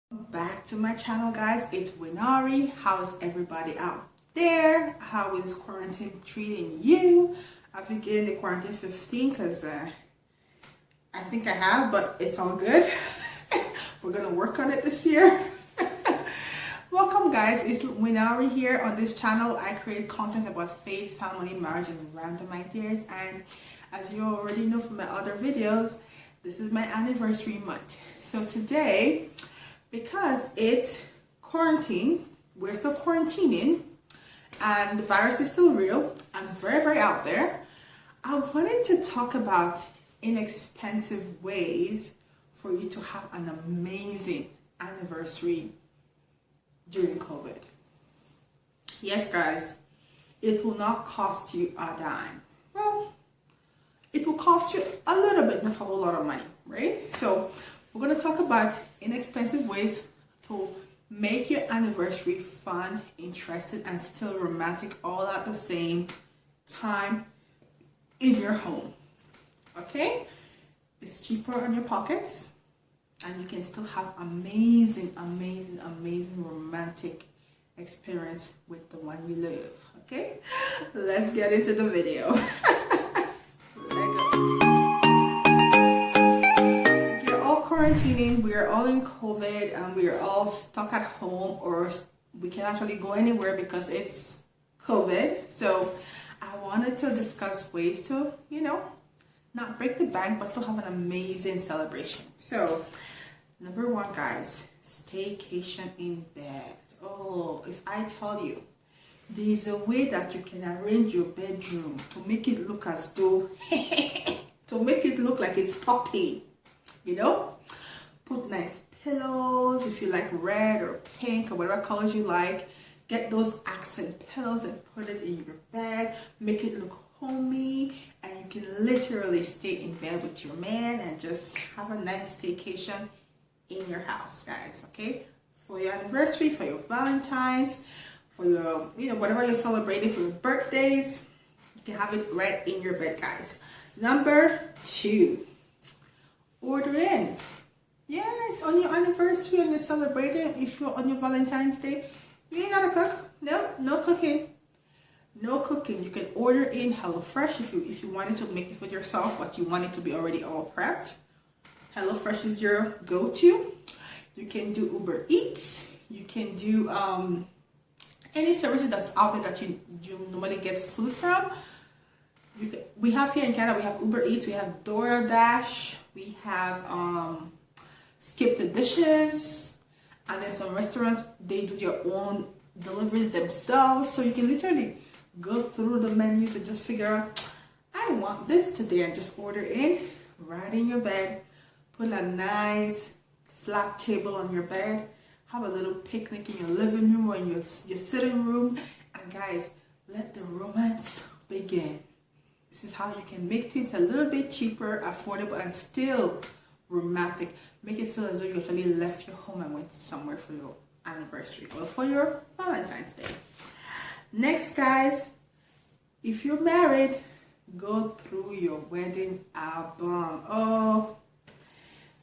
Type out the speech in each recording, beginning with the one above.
Back to my channel, guys. It's Winari. How is everybody out there? How is quarantine treating you? Have you getting the quarantine 15? Because I think I have, but it's all good. We're gonna work on it this year. Welcome, guys. It's Winari here. On this channel I create content about faith, family, marriage, and random ideas. And as you already know from my other videos, this is my anniversary month. So today, because it's quarantine, we're still quarantining and the virus is still real and very out there, I wanted to talk about inexpensive ways for you to have an amazing anniversary during COVID. Yes, guys, it will not cost you a dime. Well, it will cost you a little bit, not a whole lot of money, right? So we're going to talk about inexpensive ways to make your anniversary fun, interesting, and still romantic all at the same time in your home. Okay? It's cheaper on your pockets, and you can still have amazing romantic experience with the one you love. Okay? Let's get into the video. Quarantining, we are all in COVID and we are all stuck at home, or we can actually go anywhere because it's COVID. So I wanted to discuss ways to, not break the bank but still have an amazing celebration. So number one, guys, staycation in bed. Oh, if I tell you there's a way that you can arrange your bedroom to make it look as though to make it look like it's poppy. Put nice pillows, if you like red or pink or whatever colors you like. Get those accent pillows and put it in your bed. Make it look homey, and you can literally stay in bed with your man and just have a nice staycation in your house, guys. Okay, for your anniversary, for your Valentine's, for your whatever you're celebrating, for your birthdays, you can have it right in your bed, guys. Number two, order in. Yes, on your anniversary, and you're celebrating, if you're on your Valentine's Day, you ain't gotta cook. No cooking. No cooking. You can order in HelloFresh if you wanted to make it for yourself, but you want it to be already all prepped. HelloFresh is your go-to. You can do Uber Eats. You can do any services that's out there that you normally get food from. We have here in Canada, we have Uber Eats, we have DoorDash, we have Skip the Dishes, and then some restaurants, they do their own deliveries themselves. So you can literally go through the menus and just figure out, I want this today, and just order in right in your bed. Put a nice flat table on your bed, have a little picnic in your living room or in your sitting room, and guys, let the romance begin. This is how you can make things a little bit cheaper, affordable, and still romantic. Make it feel as though you actually left your home and went somewhere for your anniversary or for your Valentine's Day. Next, guys, if you're married, go through your wedding album. Oh,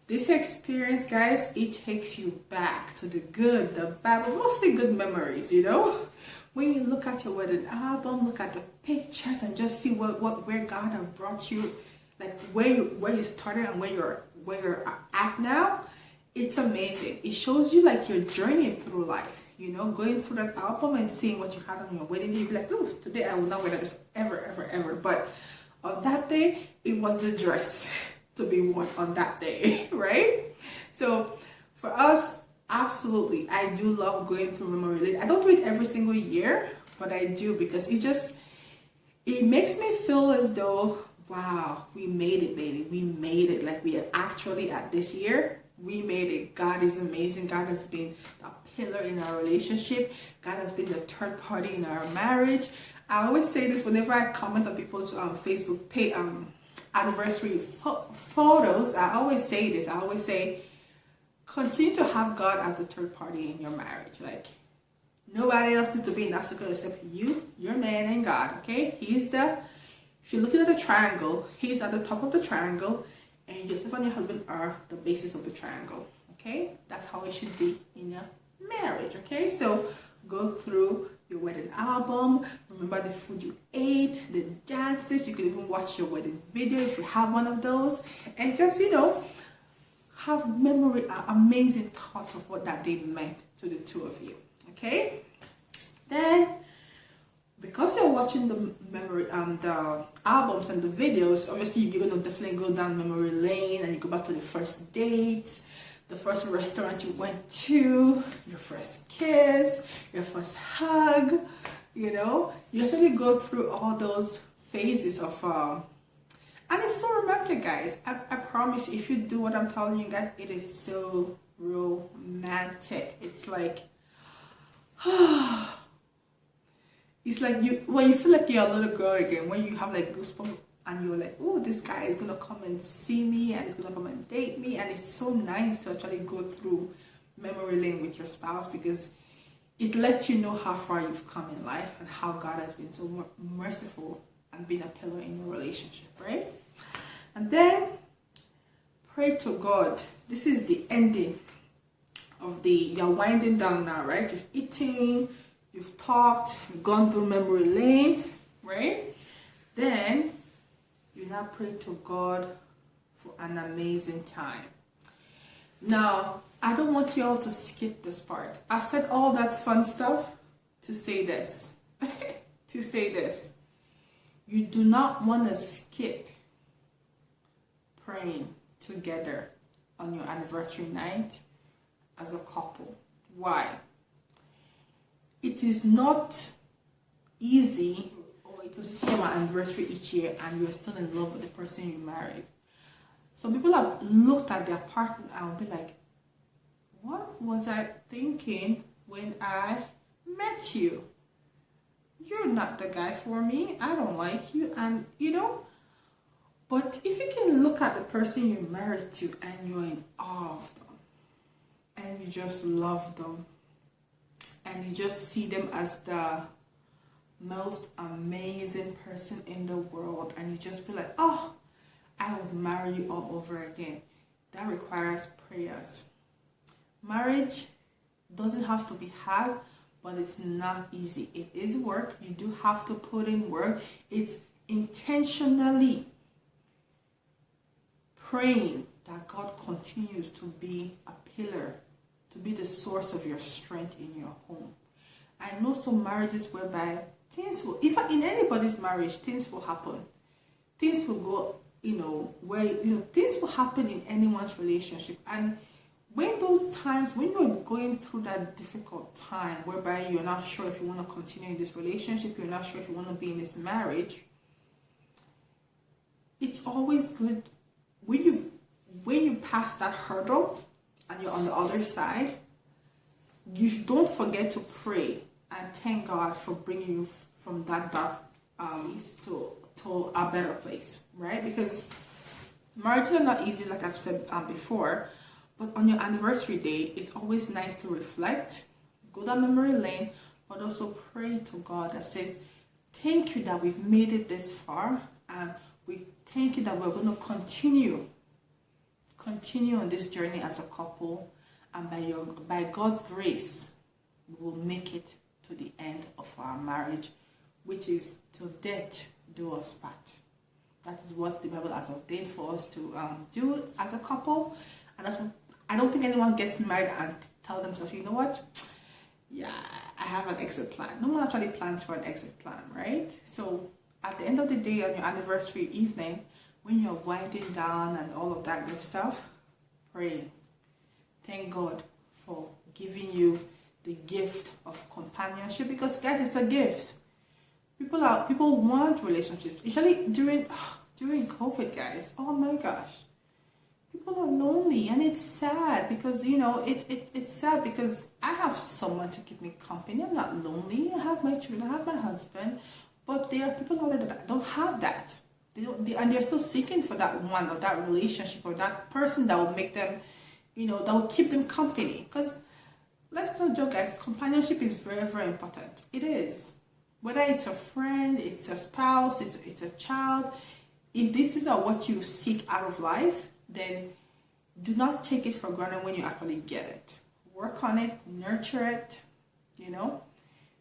this experience, guys, it takes you back to the good, the bad, but mostly good memories, When you look at your wedding album, look at the pictures and just see where God has brought you, like where you started and where you're at now. It's amazing. It shows you like your journey through life, going through that album and seeing what you had on your wedding day. You'd be like, oh, today I will not wear this ever. But on that day, it was the dress to be worn on that day, right? So for us, absolutely, I do love going through memory lane. I don't do it every single year, but I do, because it makes me feel as though, wow, we made it, baby. We made it. Like, we are actually at this year. We made it. God is amazing. God has been a pillar in our relationship. God has been the third party in our marriage. I always say this whenever I comment on people's Facebook page, anniversary photos. I always say this. I always say, continue to have God as the third party in your marriage. Like, nobody else needs to be in that circle except you, your man, and God. Okay? If you're looking at the triangle, He's at the top of the triangle, and yourself and your husband are the basis of the triangle. Okay, that's how it should be in your marriage. Okay, so go through your wedding album, remember the food you ate, the dances. You can even watch your wedding video if you have one of those, and just have memory, amazing thoughts of what that day meant to the two of you. Okay, then because you're watching the memory the albums and the videos, obviously you're gonna definitely go down memory lane, and you go back to the first date, the first restaurant you went to, your first kiss, your first hug. You actually go through all those phases of and it's so romantic, guys. I promise you, if you do what I'm telling you guys, it is so romantic. It's like it's like you feel like you're a little girl again, when you have like goosebumps and you're like, oh, this guy is gonna come and see me, and he's gonna come and date me. And it's so nice to actually go through memory lane with your spouse, because it lets you know how far you've come in life and how God has been so merciful and been a pillar in your relationship, right? And then pray to God. This is the ending of you're winding down now, right? You've eaten, you've talked, you've gone through memory lane, right? Then you now pray to God for an amazing time. Now, I don't want you all to skip this part. I've said all that fun stuff to say this. To say this. You do not want to skip praying together on your anniversary night as a couple. Why? It is not easy to see your anniversary each year and you're still in love with the person you married. Some people have looked at their partner and will be like, what was I thinking when I met you? You're not the guy for me. I don't like you. And but if you can look at the person you're married to and you're in awe of them, and you just love them, and you just see them as the most amazing person in the world, and you just be like, oh, I would marry you all over again. That requires prayers. Marriage doesn't have to be hard, but it's not easy. It is work. You do have to put in work. It's intentionally praying that God continues to be a pillar, to be the source of your strength in your home. I know some marriages whereby things will, if in anybody's marriage, things will happen. Things will go, things will happen in anyone's relationship. And when those times, when you're going through that difficult time whereby you're not sure if you want to continue in this relationship, you're not sure if you want to be in this marriage, it's always good when you pass that hurdle and you're on the other side, you don't forget to pray and thank God for bringing you from that dark to a better place, right? Because marriages are not easy, like I've said before. But on your anniversary day, it's always nice to reflect, go down memory lane, but also pray to God that says, thank you that we've made it this far, and we thank you that we're going to continue on this journey as a couple, and by God's grace, we will make it to the end of our marriage, which is till death do us part. That is what the Bible has ordained for us to do as a couple, and that's what, I don't think anyone gets married and tell themselves, you know what? Yeah, I have an exit plan. No one actually plans for an exit plan, right? So at the end of the day, on your anniversary evening, when you're winding down and all of that good stuff, pray. Thank God for giving you the gift of companionship, because guys, it's a gift. People want relationships. Usually during COVID, guys. Oh my gosh. People are lonely, and it's sad because it's sad because I have someone to keep me company. I'm not lonely. I have my children, I have my husband, but there are people out there that don't have that. And they're still seeking for that one, or that relationship, or that person that will make them, that will keep them company. Because let's not joke, guys. Companionship is very, very important. It is. Whether it's a friend, it's a spouse, it's a child. If this is not what you seek out of life, then do not take it for granted when you actually get it. Work on it, nurture it, you know.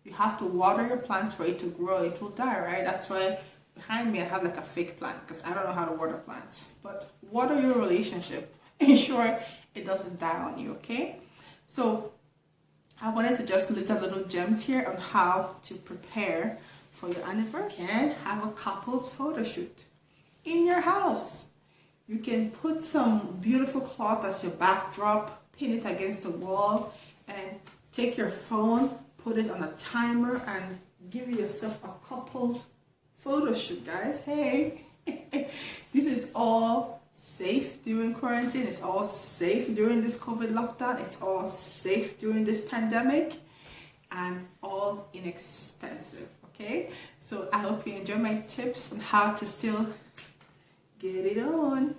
You have to water your plants for it to grow. It will die, right? That's why behind me I have like a fake plant because I don't know how to water plants. But water your relationship. Ensure it doesn't die on you, okay? So I wanted to just little gems here on how to prepare for your anniversary and have a couple's photo shoot in your house. You can put some beautiful cloth as your backdrop, pin it against the wall, and take your phone, put it on a timer, and give yourself a couple's photo shoot, guys. Hey, this is all safe during quarantine. It's all safe during this COVID lockdown. It's all safe during this pandemic, and all inexpensive. Okay, so I hope you enjoy my tips on how to still get it on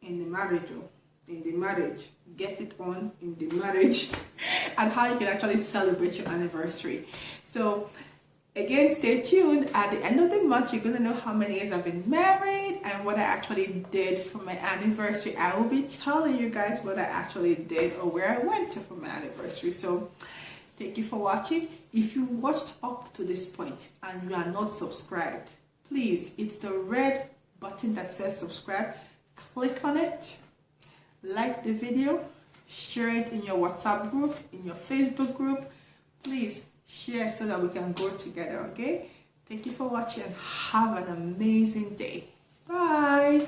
in the marriage. Get it on in the marriage and how you can actually celebrate your anniversary. So again, stay tuned. At the end of the month, you're going to know how many years I've been married and what I actually did for my anniversary. I will be telling you guys what I actually did or where I went to for my anniversary. So thank you for watching. If you watched up to this point and you are not subscribed, please, it's the red button that says subscribe. Click on it, like the video, share it in your WhatsApp group, in your Facebook group. Please share so that we can grow together, okay? Thank you for watching and have an amazing day. Bye.